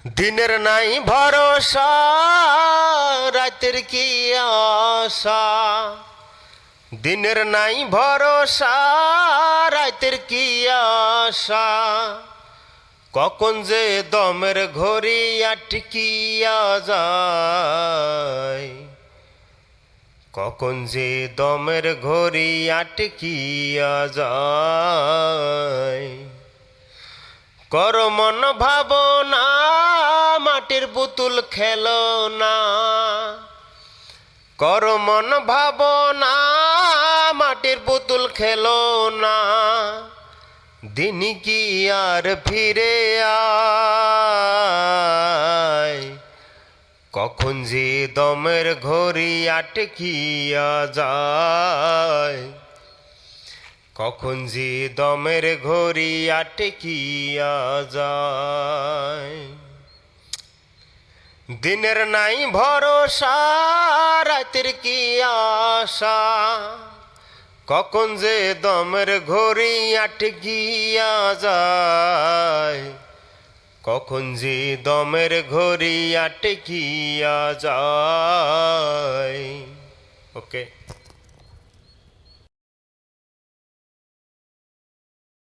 দিনের নাই ভরসা, রাতের কি আশা। দিনের নাই ভরসা, রাতের কি আশা। কখন যে দমের ঘড়ি আটকিয়া যায়, কখন যে দমের ঘড়ি আটকিয়া যায়। কর মন ভাবনা, মাটির পুতুল খেলো না। কর মন ভাবনা, মাটির পুতুল খেলো না। দিন কি আর ফিরে আয়, কখন যে দমের ঘড়ি আটকিয়া যায়। কখন যে দমের ঘড়ি আটকিয়া যায়। দিনের নাই ভরসা, রাতের কি আশা। কখন যে দমের ঘড়ি আটকিয়া যায়। কখন যে দমের ঘড়ি আটকিয়া যায়। ওকে।